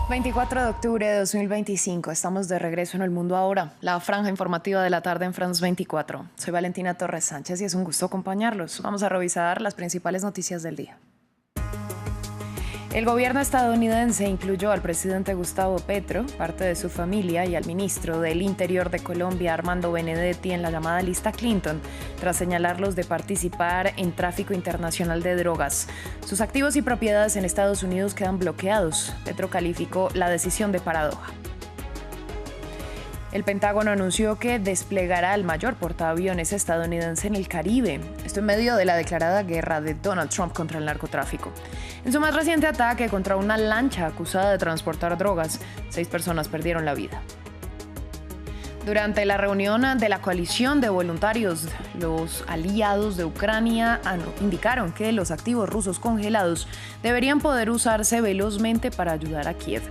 24 de octubre de 2025, estamos de regreso en El Mundo Ahora, la franja informativa de la tarde en France 24. Soy Valentina Torres Sánchez y es un gusto acompañarlos. Vamos a revisar las principales noticias del día. El gobierno estadounidense incluyó al presidente Gustavo Petro, parte de su familia, y al ministro del Interior de Colombia, Armando Benedetti, en la llamada lista Clinton, tras señalarlos de participar en tráfico internacional de drogas. Sus activos y propiedades en Estados Unidos quedan bloqueados. Petro calificó la decisión de paradoja. El Pentágono anunció que desplegará el mayor portaaviones estadounidense en el Caribe, esto en medio de la declarada guerra de Donald Trump contra el narcotráfico. En su más reciente ataque contra una lancha acusada de transportar drogas, 6 personas perdieron la vida. Durante la reunión de la coalición de voluntarios, los aliados de Ucrania indicaron que los activos rusos congelados deberían poder usarse velozmente para ayudar a Kiev.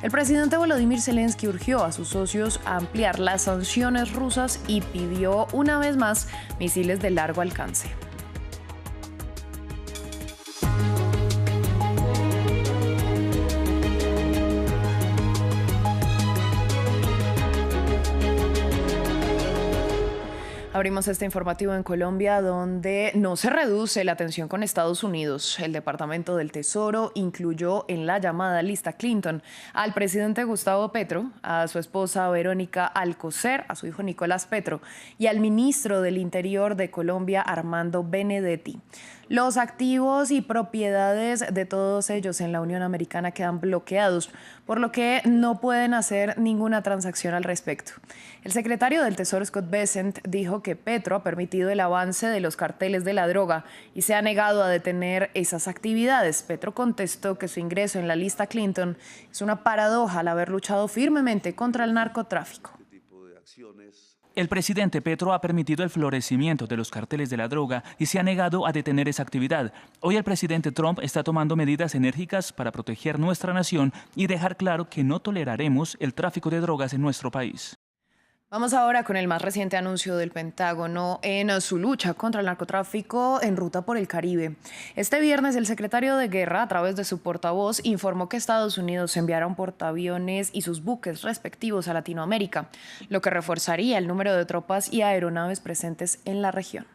El presidente Volodymyr Zelensky urgió a sus socios a ampliar las sanciones rusas y pidió una vez más misiles de largo alcance. Abrimos este informativo en Colombia, donde no se reduce la tensión con Estados Unidos. El Departamento del Tesoro incluyó en la llamada lista Clinton al presidente Gustavo Petro, a su esposa Verónica Alcocer, a su hijo Nicolás Petro y al ministro del Interior de Colombia, Armando Benedetti. Los activos y propiedades de todos ellos en la Unión Americana quedan bloqueados, por lo que no pueden hacer ninguna transacción al respecto. El secretario del Tesoro, Scott Bessent, dijo que Petro ha permitido el avance de los carteles de la droga y se ha negado a detener esas actividades. Petro contestó que su ingreso en la lista Clinton es una paradoja al haber luchado firmemente contra el narcotráfico. El presidente Petro ha permitido el florecimiento de los carteles de la droga y se ha negado a detener esa actividad. Hoy el presidente Trump está tomando medidas enérgicas para proteger nuestra nación y dejar claro que no toleraremos el tráfico de drogas en nuestro país. Vamos ahora con el más reciente anuncio del Pentágono en su lucha contra el narcotráfico en ruta por el Caribe. Este viernes, el secretario de Guerra, a través de su portavoz, informó que Estados Unidos enviará un portaaviones y sus buques respectivos a Latinoamérica, lo que reforzaría el número de tropas y aeronaves presentes en la región.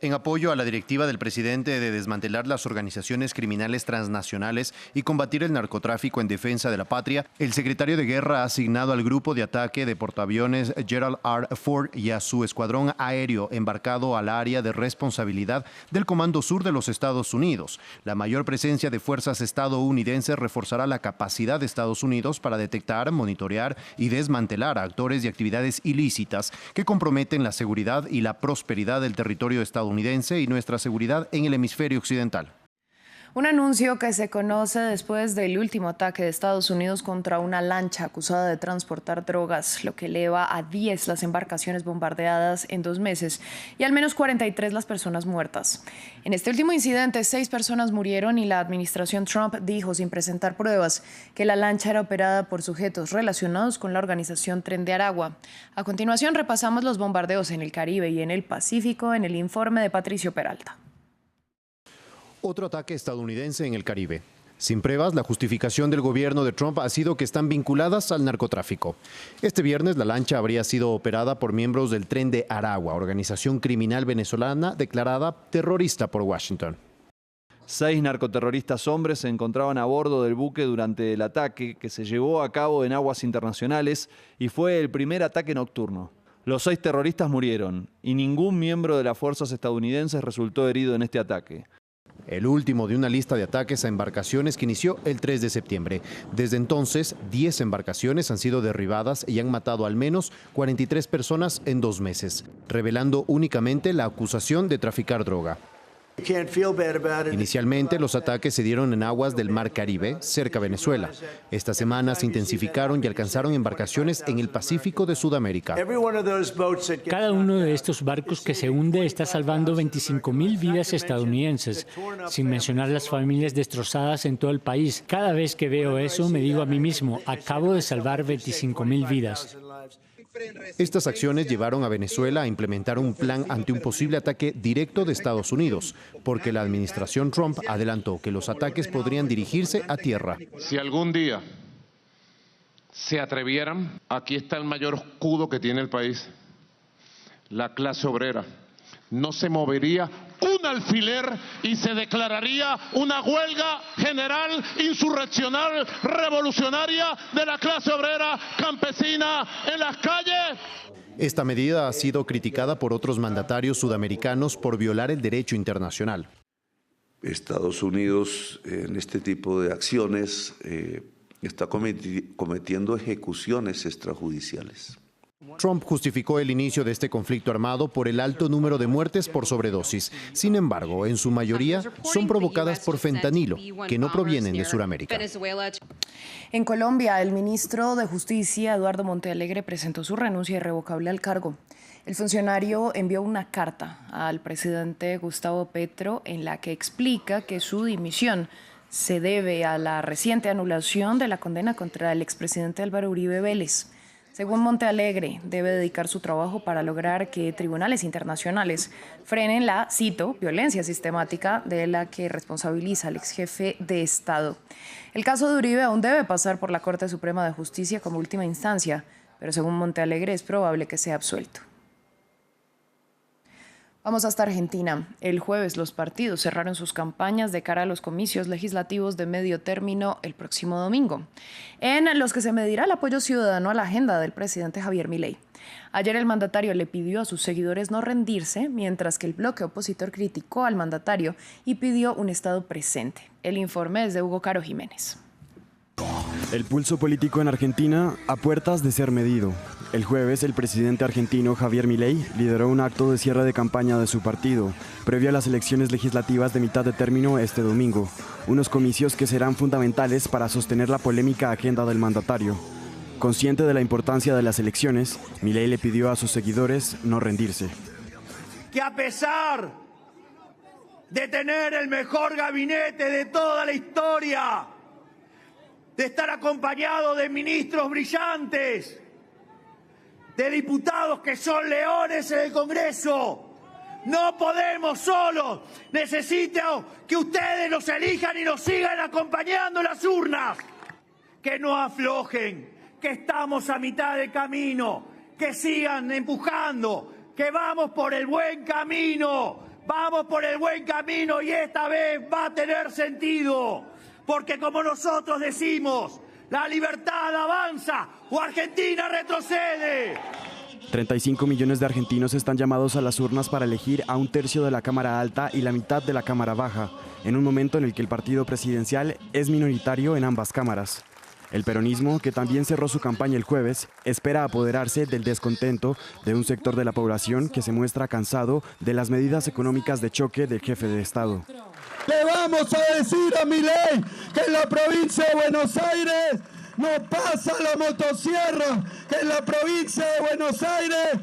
En apoyo a la directiva del presidente de desmantelar las organizaciones criminales transnacionales y combatir el narcotráfico en defensa de la patria, el secretario de Guerra ha asignado al grupo de ataque de portaaviones Gerald R. Ford y a su escuadrón aéreo embarcado al área de responsabilidad del Comando Sur de los Estados Unidos. La mayor presencia de fuerzas estadounidenses reforzará la capacidad de Estados Unidos para detectar, monitorear y desmantelar a actores y actividades ilícitas que comprometen la seguridad y la prosperidad del territorio estadounidense y nuestra seguridad en el hemisferio occidental. Un anuncio que se conoce después del último ataque de Estados Unidos contra una lancha acusada de transportar drogas, lo que eleva a 10 las embarcaciones bombardeadas en 2 meses y al menos 43 las personas muertas. En este último incidente, 6 personas murieron y la administración Trump dijo, sin presentar pruebas, que la lancha era operada por sujetos relacionados con la organización Tren de Aragua. A continuación, repasamos los bombardeos en el Caribe y en el Pacífico en el informe de Patricio Peralta. Otro ataque estadounidense en el Caribe. Sin pruebas, la justificación del gobierno de Trump ha sido que están vinculadas al narcotráfico. Este viernes, la lancha habría sido operada por miembros del Tren de Aragua, organización criminal venezolana declarada terrorista por Washington. 6 narcoterroristas hombres se encontraban a bordo del buque durante el ataque que se llevó a cabo en aguas internacionales y fue el primer ataque nocturno. Los 6 terroristas murieron y ningún miembro de las fuerzas estadounidenses resultó herido en este ataque. El último de una lista de ataques a embarcaciones que inició el 3 de septiembre. Desde entonces, 10 embarcaciones han sido derribadas y han matado al menos 43 personas en 2 meses, revelando únicamente la acusación de traficar droga. Inicialmente, los ataques se dieron en aguas del Mar Caribe, cerca de Venezuela. Esta semana se intensificaron y alcanzaron embarcaciones en el Pacífico de Sudamérica. Cada uno de estos barcos que se hunde está salvando 25.000 vidas estadounidenses, sin mencionar las familias destrozadas en todo el país. Cada vez que veo eso, me digo a mí mismo, acabo de salvar 25.000 vidas. Estas acciones llevaron a Venezuela a implementar un plan ante un posible ataque directo de Estados Unidos, porque la administración Trump adelantó que los ataques podrían dirigirse a tierra. Si algún día se atrevieran, aquí está el mayor escudo que tiene el país, la clase obrera. No se movería un alfiler y se declararía una huelga general, insurreccional, revolucionaria de la clase obrera campesina en las calles. Esta medida ha sido criticada por otros mandatarios sudamericanos por violar el derecho internacional. Estados Unidos en este tipo de acciones está cometiendo ejecuciones extrajudiciales. Trump justificó el inicio de este conflicto armado por el alto número de muertes por sobredosis. Sin embargo, en su mayoría son provocadas por fentanilo, que no provienen de Sudamérica. En Colombia, el ministro de Justicia, Eduardo Montealegre, presentó su renuncia irrevocable al cargo. El funcionario envió una carta al presidente Gustavo Petro en la que explica que su dimisión se debe a la reciente anulación de la condena contra el expresidente Álvaro Uribe Vélez. Según Montealegre, debe dedicar su trabajo para lograr que tribunales internacionales frenen la, cito, violencia sistemática de la que responsabiliza al exjefe de Estado. El caso de Uribe aún debe pasar por la Corte Suprema de Justicia como última instancia, pero según Montealegre es probable que sea absuelto. Vamos hasta Argentina. El jueves los partidos cerraron sus campañas de cara a los comicios legislativos de medio término el próximo domingo, en los que se medirá el apoyo ciudadano a la agenda del presidente Javier Milei. Ayer el mandatario le pidió a sus seguidores no rendirse, mientras que el bloque opositor criticó al mandatario y pidió un Estado presente. El informe es de Hugo Caro Jiménez. El pulso político en Argentina a puertas de ser medido. El jueves, el presidente argentino Javier Milei lideró un acto de cierre de campaña de su partido, previo a las elecciones legislativas de mitad de término este domingo, unos comicios que serán fundamentales para sostener la polémica agenda del mandatario. Consciente de la importancia de las elecciones, Milei le pidió a sus seguidores no rendirse. Que a pesar de tener el mejor gabinete de toda la historia, de estar acompañado de ministros brillantes, de diputados que son leones en el Congreso, no podemos solos. Necesito que ustedes nos elijan y nos sigan acompañando en las urnas. Que no aflojen, que estamos a mitad de camino, que sigan empujando, que vamos por el buen camino, vamos por el buen camino y esta vez va a tener sentido. Porque como nosotros decimos, la libertad avanza o Argentina retrocede. 35 millones de argentinos están llamados a las urnas para elegir a un tercio de la Cámara Alta y la mitad de la Cámara Baja, en un momento en el que el partido presidencial es minoritario en ambas cámaras. El peronismo, que también cerró su campaña el jueves, espera apoderarse del descontento de un sector de la población que se muestra cansado de las medidas económicas de choque del jefe de Estado. Le vamos a decir a Milei que en la provincia de Buenos Aires no pasa la motosierra, que en la provincia de Buenos Aires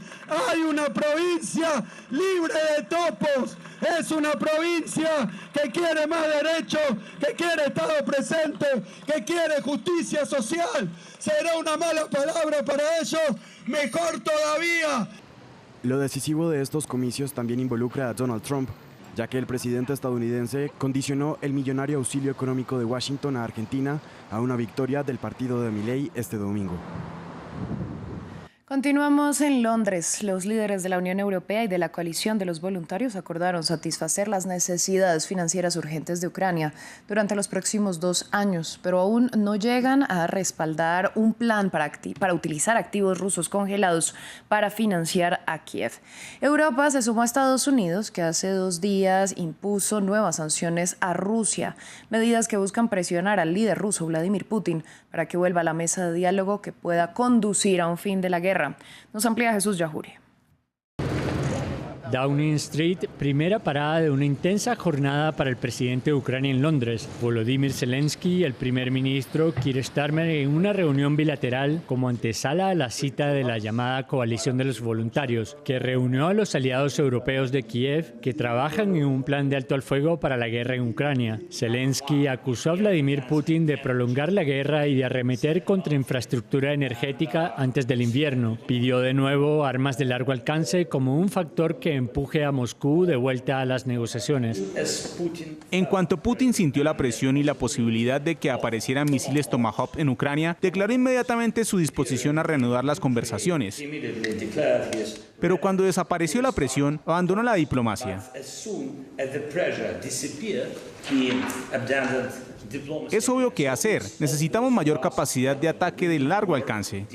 hay una provincia libre de topos. Es una provincia que quiere más derechos, que quiere Estado presente, que quiere justicia social. Será una mala palabra para ellos, mejor todavía. Lo decisivo de estos comicios también involucra a Donald Trump, ya que el presidente estadounidense condicionó el millonario auxilio económico de Washington a Argentina a una victoria del partido de Milei este domingo. Continuamos en Londres. Los líderes de la Unión Europea y de la coalición de los voluntarios acordaron satisfacer las necesidades financieras urgentes de Ucrania durante los próximos 2 años, pero aún no llegan a respaldar un plan para utilizar activos rusos congelados para financiar a Kiev. Europa se sumó a Estados Unidos, que hace 2 días impuso nuevas sanciones a Rusia, medidas que buscan presionar al líder ruso Vladimir Putin para que vuelva a la mesa de diálogo que pueda conducir a un fin de la guerra. Nos amplía Jesús Yajuri. Downing Street, primera parada de una intensa jornada para el presidente de Ucrania en Londres. Volodymyr Zelensky y el primer ministro Keir Starmer en una reunión bilateral como antesala a la cita de la llamada Coalición de los Voluntarios, que reunió a los aliados europeos de Kiev que trabajan en un plan de alto al fuego para la guerra en Ucrania. Zelensky acusó a Vladimir Putin de prolongar la guerra y de arremeter contra infraestructura energética antes del invierno. Pidió de nuevo armas de largo alcance como un factor que empuje a Moscú de vuelta a las negociaciones. En cuanto Putin sintió la presión y la posibilidad de que aparecieran misiles Tomahawk en Ucrania, declaró inmediatamente su disposición a reanudar las conversaciones. Pero cuando desapareció la presión, abandonó la diplomacia. Es obvio qué hacer. Necesitamos mayor capacidad de ataque de largo alcance.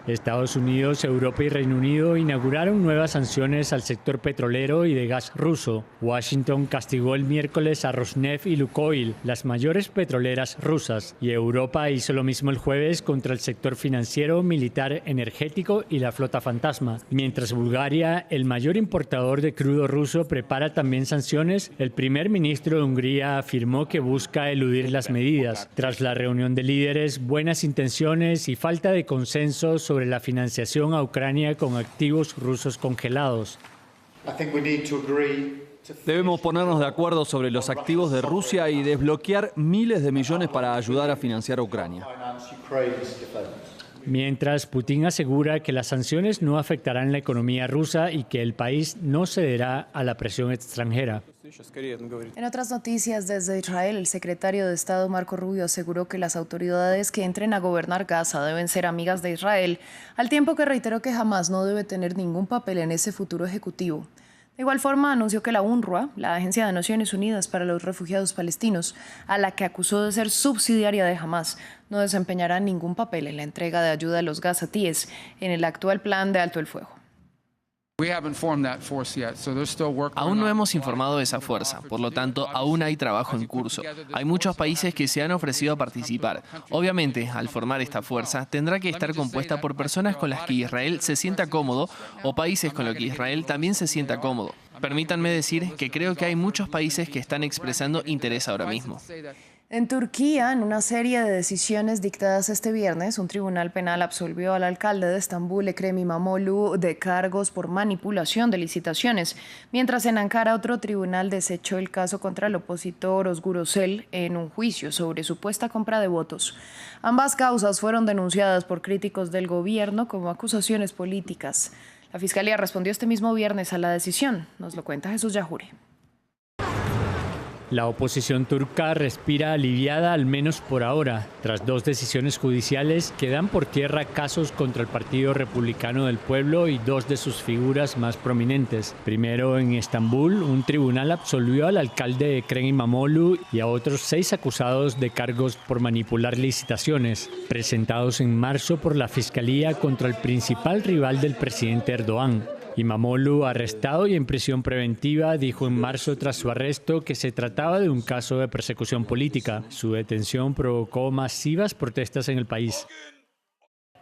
Estados Unidos, Europa y Reino Unido inauguraron nuevas sanciones al sector petrolero y de gas ruso. Washington castigó el miércoles a Rosneft y Lukoil, las mayores petroleras rusas, y Europa hizo lo mismo el jueves contra el sector financiero, militar, energético y la flota fantasma. Mientras Bulgaria, el mayor importador de crudo ruso, prepara también sanciones, el primer ministro de Hungría afirmó que busca eludir las medidas. Tras la reunión de líderes, buenas intenciones y falta de consenso sobre la financiación a Ucrania con activos rusos congelados. Debemos ponernos de acuerdo sobre los activos de Rusia y desbloquear miles de millones para ayudar a financiar a Ucrania. Mientras, Putin asegura que las sanciones no afectarán la economía rusa y que el país no cederá a la presión extranjera. En otras noticias, desde Israel, el secretario de Estado Marco Rubio aseguró que las autoridades que entren a gobernar Gaza deben ser amigas de Israel, al tiempo que reiteró que Hamás no debe tener ningún papel en ese futuro ejecutivo. De igual forma, anunció que la UNRWA, la Agencia de Naciones Unidas para los Refugiados Palestinos, a la que acusó de ser subsidiaria de Hamás, no desempeñará ningún papel en la entrega de ayuda a los gazatíes en el actual plan de alto el fuego. Aún no hemos informado de esa fuerza, por lo tanto, aún hay trabajo en curso. Hay muchos países que se han ofrecido a participar. Obviamente, al formar esta fuerza, tendrá que estar compuesta por personas con las que Israel se sienta cómodo o países con los que Israel también se sienta cómodo. Permítanme decir que creo que hay muchos países que están expresando interés ahora mismo. En Turquía, en una serie de decisiones dictadas este viernes, un tribunal penal absolvió al alcalde de Estambul, Ekrem İmamoğlu, de cargos por manipulación de licitaciones, mientras en Ankara otro tribunal desechó el caso contra el opositor Özgür Özel en un juicio sobre supuesta compra de votos. Ambas causas fueron denunciadas por críticos del gobierno como acusaciones políticas. La Fiscalía respondió este mismo viernes a la decisión. Nos lo cuenta Jesús Yajure. La oposición turca respira aliviada, al menos por ahora, tras 2 decisiones judiciales que dan por tierra casos contra el Partido Republicano del Pueblo y 2 de sus figuras más prominentes. Primero, en Estambul, un tribunal absolvió al alcalde Ekrem İmamoğlu y a otros 6 acusados de cargos por manipular licitaciones, presentados en marzo por la Fiscalía contra el principal rival del presidente Erdogan. İmamoğlu, arrestado y en prisión preventiva, dijo en marzo tras su arresto que se trataba de un caso de persecución política. Su detención provocó masivas protestas en el país.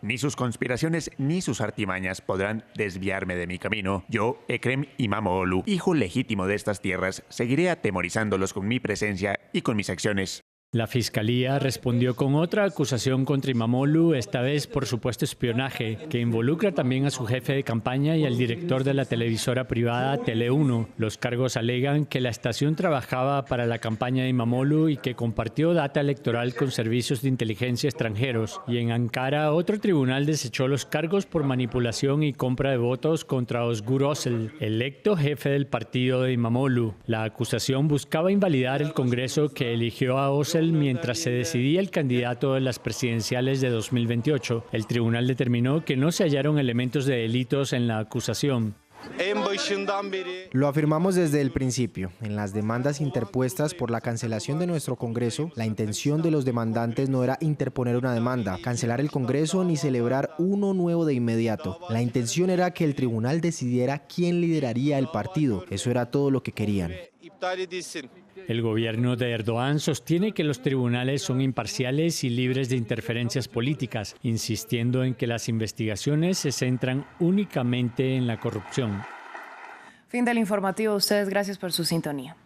Ni sus conspiraciones ni sus artimañas podrán desviarme de mi camino. Yo, Ekrem İmamoğlu, hijo legítimo de estas tierras, seguiré atemorizándolos con mi presencia y con mis acciones. La Fiscalía respondió con otra acusación contra İmamoğlu, esta vez por supuesto espionaje, que involucra también a su jefe de campaña y al director de la televisora privada Tele1. Los cargos alegan que la estación trabajaba para la campaña de İmamoğlu y que compartió data electoral con servicios de inteligencia extranjeros. Y en Ankara, otro tribunal desechó los cargos por manipulación y compra de votos contra Özgür Özel, electo jefe del partido de İmamoğlu. La acusación buscaba invalidar el Congreso que eligió a Özel mientras se decidía el candidato de las presidenciales de 2028. El tribunal determinó que no se hallaron elementos de delitos en la acusación. Lo afirmamos desde el principio. En las demandas interpuestas por la cancelación de nuestro Congreso, la intención de los demandantes no era interponer una demanda, cancelar el Congreso ni celebrar uno nuevo de inmediato. La intención era que el tribunal decidiera quién lideraría el partido. Eso era todo lo que querían. El gobierno de Erdogan sostiene que los tribunales son imparciales y libres de interferencias políticas, insistiendo en que las investigaciones se centran únicamente en la corrupción. Fin del informativo. Ustedes, gracias por su sintonía.